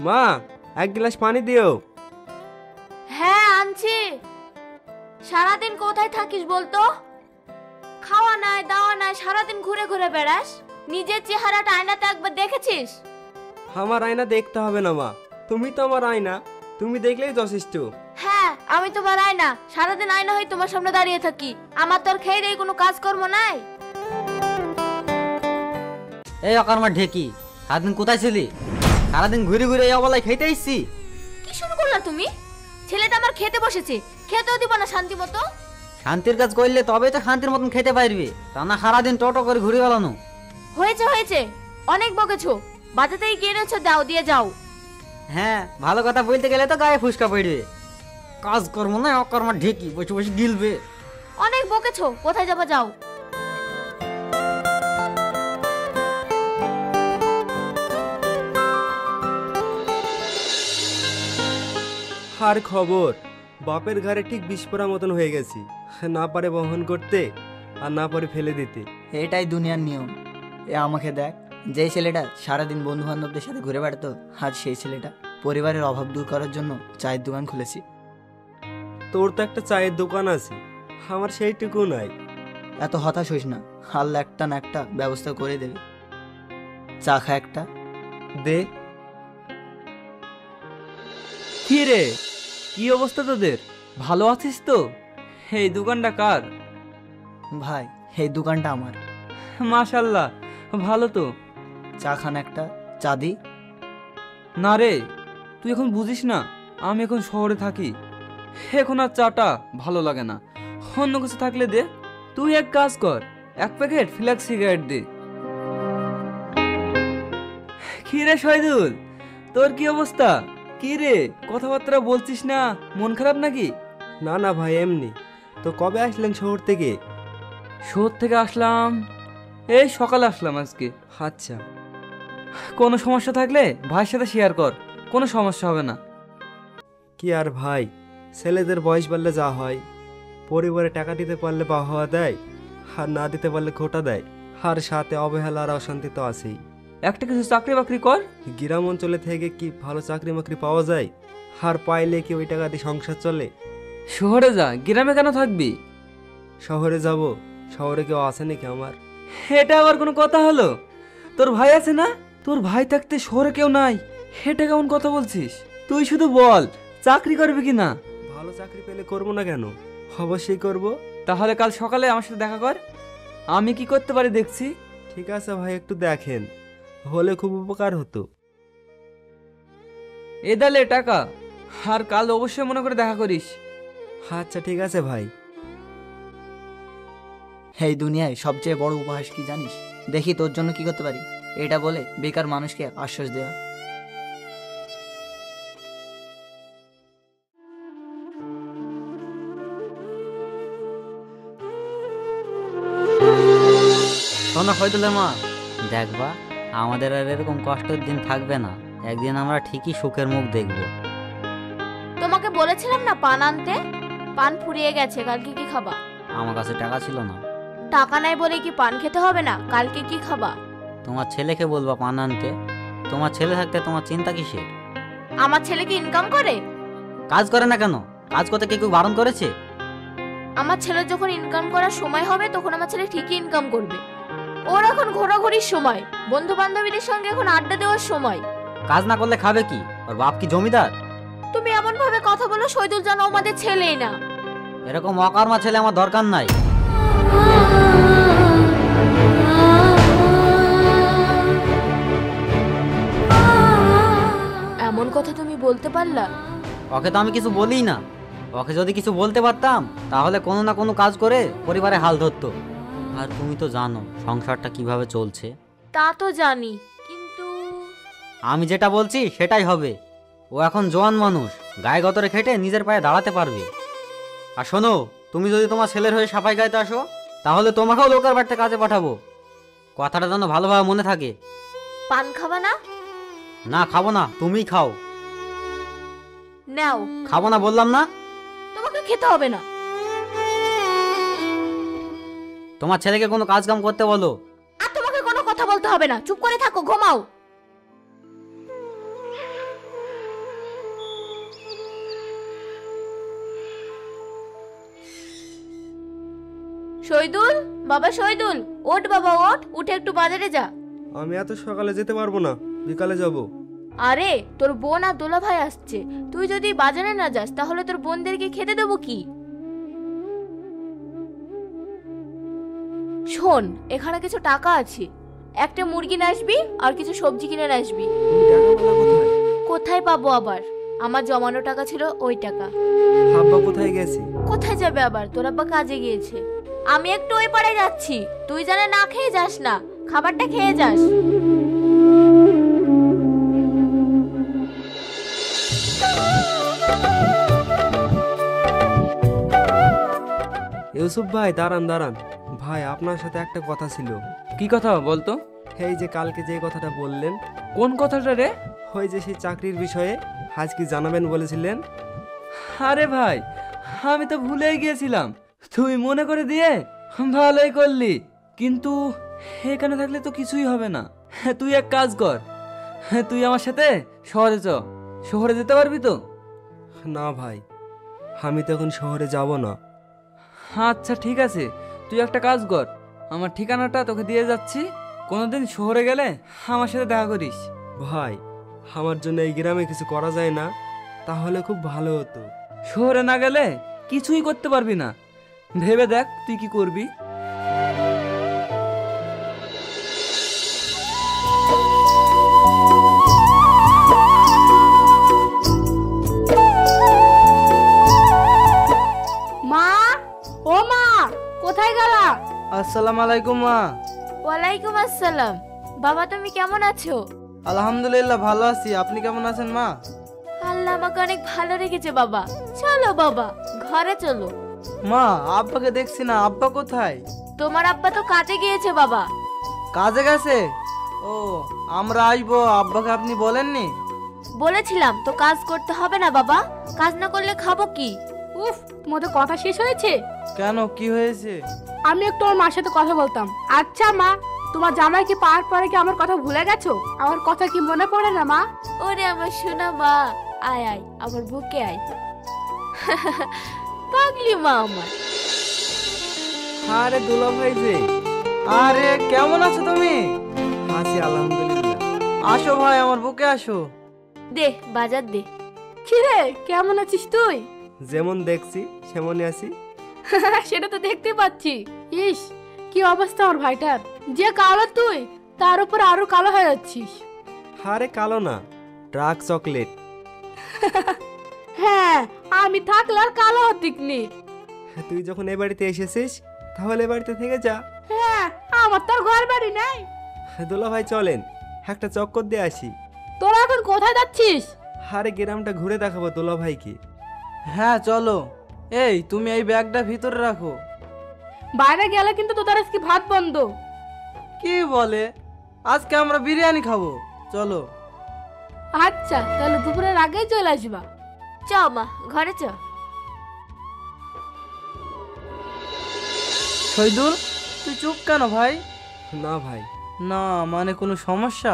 মা, এক গ্লাস পানি দিও। হ্যাঁ আনছি। সারাদিন কোথায় থাকিস বলতো? খাওয়া নাই দাওয়া নাই, সারাদিন ঘুরে ঘুরে বেড়াস। নিজের চেহারাটা আয়নাতে একবার দেখেছিস? আমার আয়না দেখতে হবে না মা, তুমি তো আমার আয়না, তুমি দেখলেই যথেষ্ট। হ্যাঁ আমি তোমার আয়না, সারাদিন আয়না হয়ে তোমার সামনে দাঁড়িয়ে থাকি। আমার তোর খেয়ে দিয়ে কোনো কাজকর্ম নাই। এই অকর্মার ঢেকি, সারাদিন কোথায় ছিলি? সারাদিন ঘুরে ঘুরে এই অবলায় খেতে এসছি। কি শুরু করলা তুমি? ছেলেটা আমার খেতে বসেছে, খেতেও দিব না শান্তি মতো। শান্তির কাজ করলে তবেই তো শান্তির মতন খেতে পারবি, তা না সারাদিন টোটো করে ঘুরে বেড়ানো। হয়েছে হয়েছে, অনেক বকেছো। বাজাতেই গিয়ে এনেছো, দাও দিয়ে যাও। হ্যাঁ, ভালো কথা বলতে গেলে তো গায়ে ফুসকা পড়বে। কাজ করবো না, অকর্মার ঢেকি বসে বসে গিলবে। অনেক বকেছো, কোথায় যাবো যাও। আর খবর, বাপের ঘরে ঠিক বিস্ফোরা মতন হয়ে গেছি। না পারে বহন করতে, আর না পারে ফেলে দিতে। এটাই দুনিয়ার নিয়ম। এ আমাকে দেখ, যে ছেলেটা সারাদিন বন্ধু বান্ধবদের সাথে ঘুরে বেড়াতো, আজ সেই ছেলেটা পরিবারের অভাব দূর করার জন্য চায়ের দোকান খুলেছি। তোর তো একটা চায়ের দোকান আছে, আমার সেইটুকু নাই। এত হতাশ হইস না, আল্লাহ একটা না একটা ব্যবস্থা করে দেবে। চা খা একটা। দে। কি রে, কি অবস্থা তোদের? ভালো আছিস তো? এই দোকানটা কার? ভাই, এই দোকানটা আমার। মাশাল্লাহ, ভালো তো। চা খান একটা। চা দি। না রে, তুই এখন বুঝিস না, আমি এখন শহরে থাকি। এখন আর চাটা ভালো লাগে না, অন্য কিছু থাকলে দে। তুই এক কাজ কর, এক প্যাকেট ফ্ল্যাক্স সিগারেট দে। কি রে শহীদুল, তোর কি অবস্থা? কি রে, কথাবার্তা বলছিস না, মন খারাপ নাকি? না না ভাই, এমনি। তো কবে আসলেন শহর থেকে? শহর থেকে আসলাম এই সকালে আসলাম আজকে। আচ্ছা। কোনো সমস্যা থাকলে ভাইয়ের সাথে শেয়ার কর, কোনো সমস্যা হবে না। কি আর ভাই, ছেলেদের বয়স বাড়লে যা হয়। পরিবারে টাকা দিতে পারলে বাহবা দেয়, আর না দিতে পারলে খোটা দেয়, আর সাথে অবহেলা আর অশান্তি তো আছেই। একটা কিছু চাকরি বাকরি কর। গ্রাম অঞ্চলে থেকে কি ভালো চাকরি মাকরি পাওয়া যায়? আর পাইলে কি ওই টাকা দিয়ে সংসার চলে? শহরে যা, গ্রামে কেন থাকবি? শহরে যাব? শহরে কেউ আছে নাকি আমার? এটা আবার কোনো কথা হলো? তোর ভাই আছে না? তোর ভাই থাকতে শহরে কেউ নাই, এটা কেমন কথা বলছিস? তুই শুধু বল চাকরি করবি কি না। ভালো চাকরি পেলে করবো না কেন? অবশ্যই করব। তাহলে কাল সকালে আমার সাথে দেখা কর, আমি কি করতে পারি দেখছি। ঠিক আছে ভাই, একটু দেখেন, হলে খুব উপকার হতো। এ দালে টাকা, আর কাল অবশ্যই মনে করে দেখা করিস। আচ্ছা ঠিক আছে ভাই। এই দুনিয়ায় সবচেয়ে বড় উপহাস কি জানিস? দেখি তোর জন্য কি করতে পারি, এটা বলে বেকার মানুষকে আশ্বাস দেওয়া। শোনো শহীদুলের মা, দেখবা আমাদের আর এরকম কষ্টের দিন থাকবে না। একদিন আমরা ঠিকই সুখের মুখ দেখব। তোমাকে বলেছিলাম না পান আনতে? পান ফুরিয়ে গেছে, কালকে কি খাবা? আমার কাছে টাকা ছিল না। টাকা নাই বলে কি পান খেতে হবে না? কালকে কি খাবা? তোমার ছেলেকে বলবা পান আনতে। তোমার ছেলে থাকতে তোমার চিন্তা কিসের? আমার ছেলে কি ইনকাম করে? কাজ করে না কেন? কাজ করতে কেউ বারণ করেছে? আমার ছেলের যখন ইনকাম করার সময় হবে তখন আমার ছেলে ঠিকই ইনকাম করবে। ওর এখন ঘোরাঘুরির সময়, বন্ধু বান্ধবীদের সঙ্গে এখন আড্ডা দেওয়ার সময়। কাজ না করলে খাবে কি? ওর বাপ কি জমিদার? তুমি এমন ভাবে কথা বলো শহীদুল যেন আমাদের ছেলেই না। এরকম অকর্মা ছেলে আমার দরকার নাই। এমন কথা তুমি বলতে পারলা? ওকে তো আমি কিছু বলি না। ওকে যদি কিছু বলতে পারতাম তাহলে কোনো না কোনো কাজ করে পরিবারে হাল ধরতো। আর তুমি তো জানো সংসারটা কিভাবে চলছে। তা তো জানি, কিন্তু আমি যেটা বলছি সেটাই হবে। ও এখন জোয়ান মানুষ, গায়ে গতরে খেটে নিজের পায়ে দাঁড়াতে পারবে। আর শোনো, তুমি যদি তোমার ছেলের হয়ে সাফাই গাইতে আসো তাহলে তোমাকেও লোকের বাড়িতে কাজে পাঠাবো। কথাটা যেন ভালোভাবে মনে থাকে। পান খাবা না? না খাবো না, তুমিই খাও। নাও। খাবো না বললাম না? তোমাকে খেতে হবে না। তোমার ছেলেকে কোনো কাজ কাম করতে বলো। আর তোমাকে কোনো কথা বলতে হবে না, চুপ করে থাকো, ঘুমাও। শহীদুল, বাবা শহীদুল, ওঠ বাবা ওঠ, উঠে একটু বাজারে যা। আমি এত সকালে যেতে পারবো না, বিকালে যাব। আরে তোর বোন আর দোলা ভাই আসছে, তুই যদি বাজারে না যাস তাহলে তোর বোনদেরকে খেতে দেবো কি? শোন, এখানে কিছু টাকা আছে, একটা মুরগি নিয়ে আসবি আর কিছু সবজি কিনে নিয়ে আসবি। তুমি টাকা পেলা কোথায়? কোথায় পাবো আবার? আমার জমানো টাকা ছিল ওই টাকা। আব্বা কোথায় গেছে? কোথায় যাবে আবার? তোর আব্বা কাজে গিয়েছে। আমি একটু ওই পাড়ে যাচ্ছি, তুই জানে না খেয়ে যাস না, খাবারটা খেয়ে যাস। ইউসুফ ভাই, দাঁড়ান দাঁড়ান। ভাই, আপনার সাথে একটা কথা ছিল। কি কথা বলতো? এই যে কালকে যে কথাটা বললেন, কোন কথাটা রে? ওই যে সেই চাকরির বিষয়ে আজ কি জানাবেন বলেছিলেন। আরে ভাই, আমি তো ভুলেই গিয়েছিলাম, তুই মনে করে দিয়ে ভালোই করলি। কিন্তু এখানে থাকলে তো কিছুই হবে না। তুই এক কাজ কর, তুই আমার সাথে শহরে চ। শহরে যেতে পারবি তো? না ভাই, আমি তো এখন শহরে যাব না। আচ্ছা ঠিক আছে, তুই একটা কাজ কর, আমার ঠিকানাটা তোকে দিয়ে যাচ্ছি, কোনোদিন শহরে গেলে আমার সাথে দেখা করিস। ভাই, আমার জন্য এই গ্রামে কিছু করা যায় না? তাহলে খুব ভালো হতো। শহরে না গেলে কিছুই করতে পারবি না, ভেবে দেখ তুই কি করবি। মা, ও মা, কোথায় গেলা? আসসালামু আলাইকুম মা। ওয়ালাইকুম আসসালাম। বাবা তুমি কেমন আছো? আলহামদুলিল্লাহ ভালো আছি, আপনি কেমন আছেন মা? আল্লাহ আমাকে অনেক ভালো রেখেছে বাবা। চলো বাবা, ঘরে চলো। মা, আব্বাকে দেখছি না, আব্বা কোথায়? তোমার আব্বা তো কাজে গিয়েছে বাবা। কাজে গেছে? ও, আমরা আসবো, আব্বাকে আপনি বলেননি? বলেছিলাম তো, কাজ করতে হবে না বাবা, কাজ না করলে খাবো কি? উফ, তোমাদের কথা শেষ হয়েছে? কেন, কি হয়েছে? আমি একটু আমার মার সাথে কথা বলতাম। আচ্ছা মা, তোমার জামাই কি পাওয়ার পরে কি আমার কথা ভুলে গেছো? আমার কথা কি মনে পড়ে না মা? ওরে আমার শোনা মা, আয় আয় আমার বুকে আয়। পাগলি মা আমার। আরে দুলা ভাই যে, আরে কেমন আছো তুমি? আছি আলহামদুলিল্লাহ। আসো ভাই, আমার বুকে আসো। দে বাজার দে। কিরে, কেমন আছিস তুই? যেমন দেখছি সেমনই আছি। সেটা তো দেখতে পাচ্ছি। ইস, কি অবস্থা আমার ভাইটার। যে কালো তুই, তার উপর আরো কালো হয়ে যাচ্ছিস। আরে কালো না, ডার্ক চকলেট। হ্যাঁ, আমি থাকলে আর কালো হতিকনি। তুই যখন এ বাড়িতে এসেছিস তাহলে এ বাড়িতে থেকে যা। হ্যাঁ, আমার তো আর ঘর বাড়ি নাই। দুলা ভাই চলেন, একটা চক্কর দিয়ে আসি। তোরা এখন কোথায় যাচ্ছিস? আরে গ্রামটা ঘুরে দেখাবো দুলা ভাইকে। হ্যাঁ চলো। এই, তুমি এই ব্যাগটা ভিতরে রাখো। বাইরে গেলে কিন্তু তোদের আজকে ভাত বন্ধ। কি বলে? আজকে আমরা বিরিয়ানি খাবো, চলো। আচ্ছা, তাহলে দুপুরের আগেই চলে আসবা। চ মা, ঘরে চ। শহীদুল, তুই চুপ কেন ভাই? না ভাই। না মানে কোনো সমস্যা?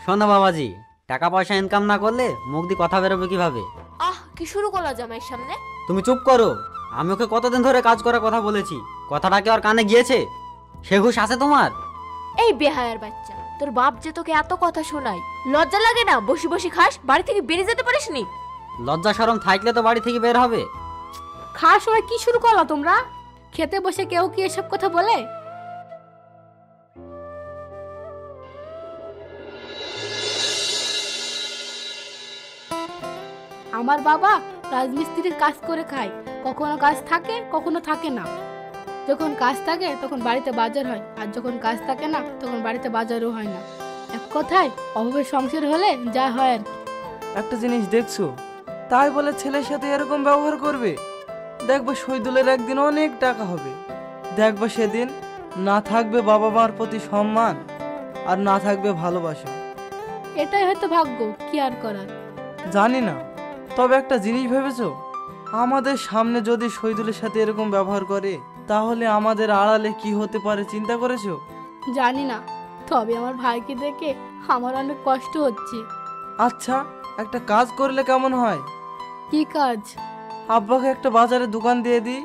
শোনো বাবাজি, টাকা পয়সা ইনকাম না করলে মুখ দিয়ে কথা বেরোবে কিভাবে? আহ, কি শুরু করলা জামাইয়ের সামনে? তুমি চুপ করো। আমি ওকে কতদিন ধরে কাজ করার কথা বলেছি, কথাটা কি ওর কানে গিয়েছে? সে হুঁশ আছে তোমার? এই বেহায়ার বাচ্চা, তোর বাপ যে তোকে এত কথা শোনায়, লজ্জা লাগে না? বসে বসে খাস, বাড়ি থেকে বেরিয়ে যেতে পারিস নি? লজ্জা শরম থাকলে তো বাড়ি থেকে বের হবে। খাওয়ার সময় কি শুরু করলা তোমরা? খেতে বসে কেউ কি এসব কথা বলে? আমার বাবা রাজমিস্ত্রির কাজ করে খায়, কখনো কাজ থাকে কখনো থাকে না। যখন কাজ থাকে তখন বাড়িতে বাজার হয়, আর যখন কাজ থাকে না তখন বাড়িতে বাজারও হয় না। এক কথায় অভাবের সংসার হলে যা হয় আর কি। একটা জিনিস দেখছো, তাই বলে ছেলের সাথে এরকম ব্যবহার করবে? দেখবো শহীদুলের একদিন অনেক টাকা হবে, দেখবো সেদিন না থাকবে বাবা মার প্রতি সম্মান, আর না থাকবে ভালোবাসা। এটাই হয়তো ভাগ্য, কি আর করার। জানি না, তবে একটা জিনিস ভেবেছো, আমাদের সামনে যদি শহীদুলের সাথে এরকম ব্যবহার করে তাহলে আমাদের আড়ালে কি হতে পারে চিন্তা করেছো? জানি না, তবে আমার ভাইকে দেখে আমার অনেক কষ্ট হচ্ছে। আচ্ছা, একটা কাজ করলে কেমন হয়? কি কাজ? আব্বাকে একটা বাজারে দোকান দিয়ে দিই।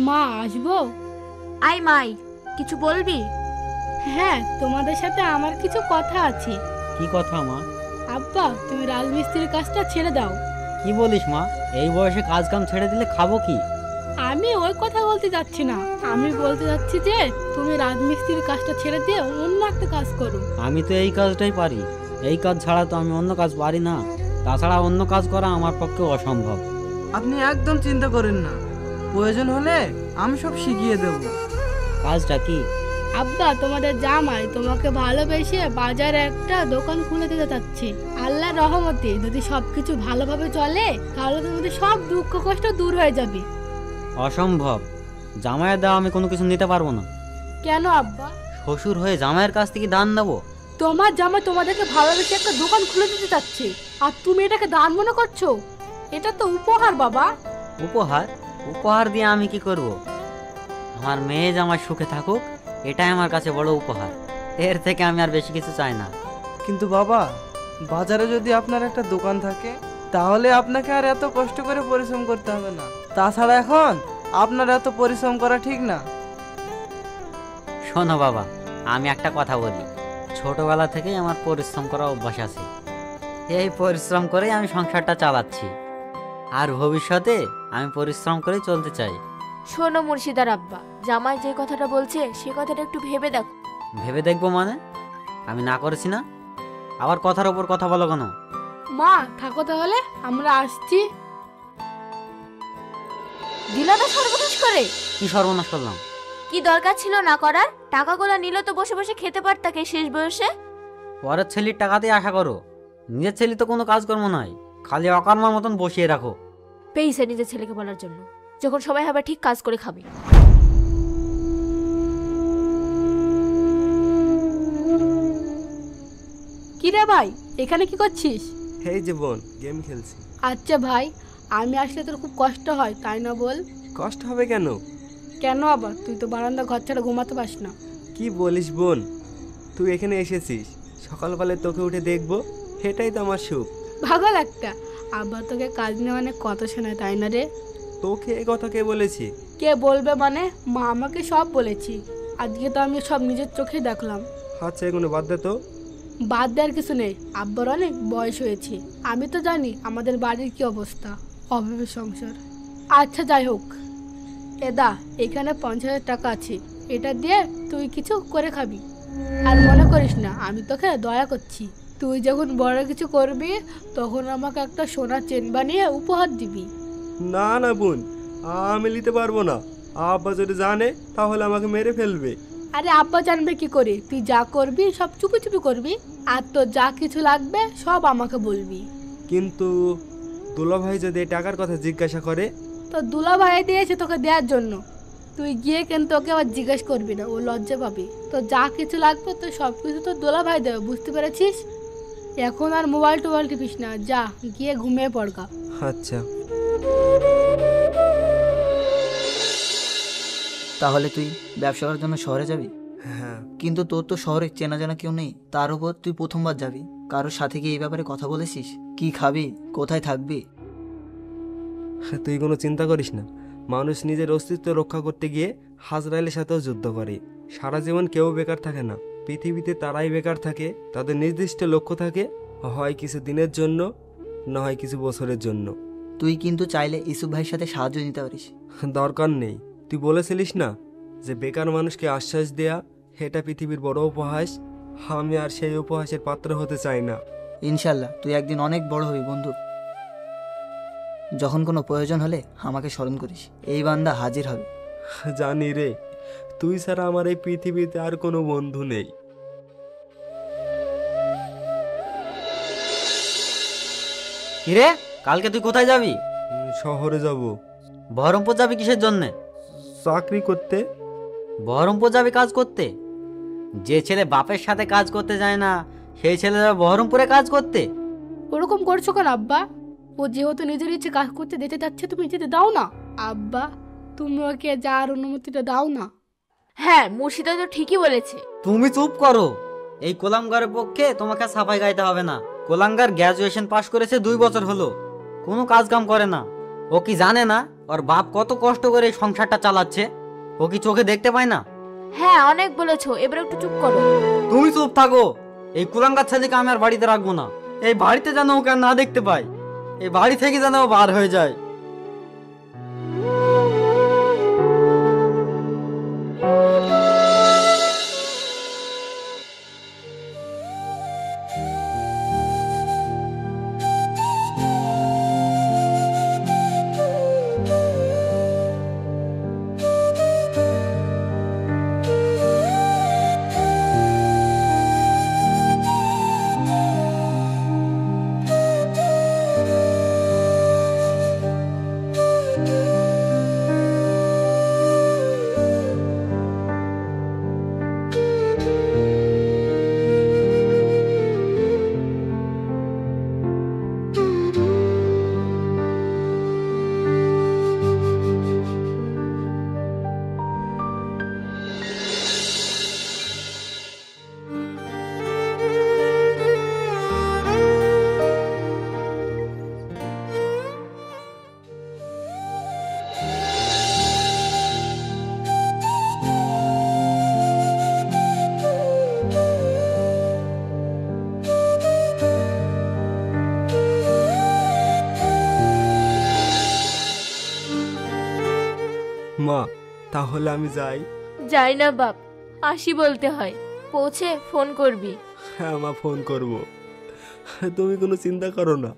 মা আসবো? আই মাই, কিছু বলবি? হ্যাঁ, তোমাদের সাথে আমার কিছু কথা আছে। কি কথা মা? আব্বা, তুমি রাজমিস্ত্রির কাজটা ছেড়ে দাও। কি বলিস মা? এই বয়সে কাজ কাম ছেড়ে দিলে খাবো কি? আমি ওই কথা বলতে যাচ্ছি না, আমি বলতে যাচ্ছি যে তুমি রাজমিস্ত্রির কাজটা ছেড়ে দিয়ে অন্য একটা কাজ করো। আমি তো এই কাজটাই পারি, এই কাজ ছাড়া তো আমি অন্য কাজ পারি না। তাছাড়া অন্য কাজ করা আমার পক্ষে অসম্ভব। আপনি একদম চিন্তা করেন না, প্রয়োজন হলে আমি সব শিখিয়ে দেব। কাজটা কি? আব্বা, তোমাদের জামাই তোমাকে ভালোবেসে বাজারে একটা দোকান খুলে দিতে চাচ্ছে। আল্লাহর রহমতে যদি সবকিছু ভালোভাবে চলে তাহলে তোমাদের সব দুঃখ কষ্ট দূর হয়ে যাবে। অসম্ভব, জামাইয়ের দেওয়া আমি কোনো কিছু নিতে পারবো না। কেন আব্বা? শ্বশুর হয়ে জামাইয়ের কাছ থেকে দান নেবো? তোমার জামাই তোমাদেরকে ভালোবেসে একটা দোকান খুলে দিতে চাচ্ছে আর তুমি এটাকে দান মনে করছো? এটা তো উপহার বাবা। উপহার? উপহার দিয়ে আমি কি করব? আমার মেয়ে জামাই সুখে থাকুক, এটাই আমার কাছে বড় উপহার। এর থেকে আমি আর বেশি কিছু চাই না। কিন্তু বাবা, বাজারে যদি আপনার একটা দোকান থাকে তাহলে আপনাকে আর এত কষ্ট করে পরিশ্রম করতে হবে না। তাছাড়া এখন আপনার এত পরিশ্রম করা ঠিক না। শোনো বাবা, আমি একটা কথা বলি, ছোটবেলা থেকেই আমার পরিশ্রম করা অভ্যাস আছে। এই পরিশ্রম করেই আমি সংসারটা চালাচ্ছি, আর ভবিষ্যতে আমি পরিশ্রম করে চলতে চাই। শোনো মুর্শিদার আব্বা, জামাই যে কথাটা বলছে সে কথাটা একটু ভেবে দেখো। ভেবে দেখবো মানে? আমি না করেছি না? আবার কথার ওপর কথা বলো কেন? মা থাকো তাহলে, আমরা আসছি। দিলা না সর্বনাশ করে। কি সর্বনাশ করলাম? কি দরকার ছিল না করার? টাকাগুলো নিলে তো বসে বসে খেতে পারতাকে শেষ বয়সে। পরের ছেলের টাকাতেই আশা করো, নিজের ছেলে তো কোনো কাজকর্ম নাই, খালি অকর্মার মতন বসিয়ে রাখো। পেয়েছে নিজের ছেলেকে বলার জন্য, যখন সবাই হবে ঠিক কাজ করে খাবে। কি রে ভাই, এখানে কি করছিস? এই যে বোন, গেম খেলছি। আচ্ছা ভাই, আমি আসলে তোর খুব কষ্ট হয় তাই না বল? কষ্ট হবে কেন? কেন আবার? তুই তো বারান্দা ঘর ছাড়া ঘুমাতে পাস না। কি বলিস বোন, তুই এখানে এসেছিস, সকালবেলায় তোকে উঠে দেখবো, এটাই তো আমার সুখ। পাগল একটা, আবার তোকে কাজ নিয়ে অনেক কথা শোনায় তাই না রে? তোকে এই কথা কে বলেছি? কে বলবে মানে? মা আমাকে সব বলেছি, আজকে তো আমি সব নিজের চোখে দেখলাম। আচ্ছা এগুলো বাদ দে তো। বাদ দেওয়ার কিছু নেই, আব্বার অনেক বয়স হয়েছে, আমি তো জানি আমাদের বাড়ির কি অবস্থা, অভাবের সংসার। আচ্ছা যাই হোক, এদা এখানে 50,000 টাকা আছে, এটা দিয়ে তুই কিছু করে খাবি। আর মনে করিস না আমি তোকে দয়া করছি, তুই যখন বড় কিছু করবি তখন আমাকে একটা সোনার চেন বানিয়ে উপহার দিবি। না না বোন, আমি নিতে পারবো না। আব্বা যদি জানে তাহলে আমাকে মেরে ফেলবে। আরে আব্বা জানবে কি করে? তুই যা করবি সব চুপি চুপি করবি, আর তোর যা কিছু লাগবে সব আমাকে বলবি। কিন্তু দুলাভাই যদি এই টাকার কথা জিজ্ঞাসা করে? তো দুলা ভাই দিয়েছে তোকে দেওয়ার জন্য, তুই গিয়ে কিন্তু ওকে আবার জিজ্ঞেস করবি না, ও লজ্জা পাবে। তো যা কিছু লাগবে তো সব কিছু তো দুলা ভাই দেবে, বুঝতে পেরেছিস? এখন আর মোবাইল টোবাইল টিপিস না, যা গিয়ে ঘুমিয়ে পড়গা। আচ্ছা। তাহলে তুই ব্যবসা করার জন্য শহরে যাবি? হ্যাঁ। কিন্তু তোর তো শহরে চেনা জানা কেউ নেই, তার উপর তুই প্রথমবার যাবি। কারোর সাথে কি এই ব্যাপারে কথা বলেছিস? কি খাবি, কোথায় থাকবি? তুই কোনো চিন্তা করিস না, মানুষ নিজের অস্তিত্ব রক্ষা করতে গিয়ে হাজরাইলের সাথেও যুদ্ধ করে। সারা জীবন কেউ বেকার থাকে না, পৃথিবীতে তারাই বেকার থাকে তাদের নির্দিষ্ট লক্ষ্য থাকে, হয় কিছু দিনের জন্য, না হয় কিছু বছরের জন্য। তুই কিন্তু চাইলে ইসুফ ভাইয়ের সাথে সাহায্য নিতে পারিস। দরকার নেই, তুই বলেছিলিস না যে বেকার মানুষকে আশ্বাস দেয়া এটা পৃথিবীর বড় উপহাস, আমি আর সেই উপহাসের পাত্র হতে চাই না। ইনশাল্লাহ তুই একদিন অনেক বড় হবি বন্ধু। যখন কোনো প্রয়োজন হলে আমাকে স্মরণ করিস, এই বান্দা হাজির হবে। জানি রে, তুই ছাড়া আমার এই পৃথিবীতে আর কোনো বন্ধু নেই। কিরে, কালকে তুই কোথায় যাবি? শহরে যাব। বহরমপুর যাবি কিসের জন্যে? চাকরি করতে। বহরমপুর যাবি কাজ করতে? যে ছেলে বাপের সাথে কাজ করতে যায় না সেই ছেলে যাবে বহরমপুরে কাজ করতে? ওরকম করছো কেন আব্বা? ও যেহেতু নিজের ইচ্ছে কাজ করতে যেতে যাচ্ছে, তুমি যেতে দাও না। আব্বা তুমি ওকে যাওয়ার অনুমতিটা দাও না। হ্যাঁ, মুর্শিদা তো ঠিকই বলেছে। তুমি চুপ করো, এই কোলাঙ্গারের পক্ষে তোমাকে সাফাই গাইতে হবে না। কোলাঙ্গার গ্র্যাজুয়েশন পাশ করেছে 2 বছর হলো, কোনো কাজ কাম করে না। ও কি জানে না ওর বাপ কত কষ্ট করে এই সংসারটা চালাচ্ছে, ও কি চোখে দেখতে পায় না? হ্যাঁ অনেক বলেছো, এবার একটু চুপ করো। তুমি চুপ থাকো। এই কুলাঙ্গার ছেলেকে আমি আর বাড়িতে রাখবো না। এই বাড়িতে যেন ওকে আর না দেখতে পাই, এই বাড়ি থেকে যেন ও বার হয়ে যায়। মা, তাহলে আমি যাই? যাই না বাপ, আসি বলতে হয়, পৌঁছে ফোন করবি। হ্যাঁ মা, ফোন করব। তুমি কোনো চিন্তা করো না,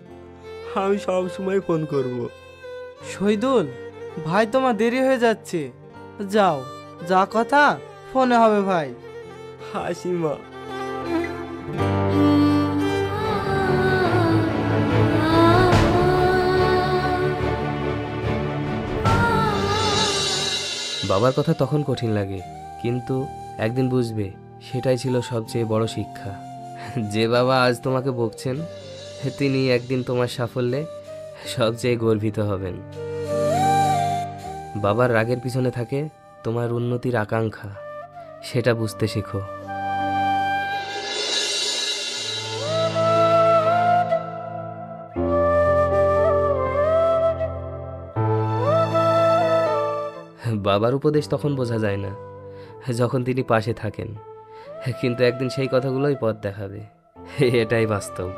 আমি সব সময় ফোন করব। শহীদুল ভাই, তোমার দেরি হয়ে যাচ্ছে, যাও, যা কথা ফোনে হবে ভাই। হাসি মা। বাবার কথা তখন কঠিন লাগে, কিন্তু একদিন বুঝবে সেটাই ছিল সবচেয়ে বড় শিক্ষা। যে বাবা আজ তোমাকে বকছেন, তিনি একদিন তোমার সাফল্যে সবচেয়ে গর্বিত হবেন। বাবার রাগের পিছনে থাকে তোমার উন্নতির আকাঙ্ক্ষা, সেটা বুঝতে শেখো। বাবার উপদেশ তখন বোঝা যায় না, যখন তিনি পাশে থাকেন, কিন্তু একদিন সেই কথাগুলোই পথ দেখাবে, এটাই বাস্তব।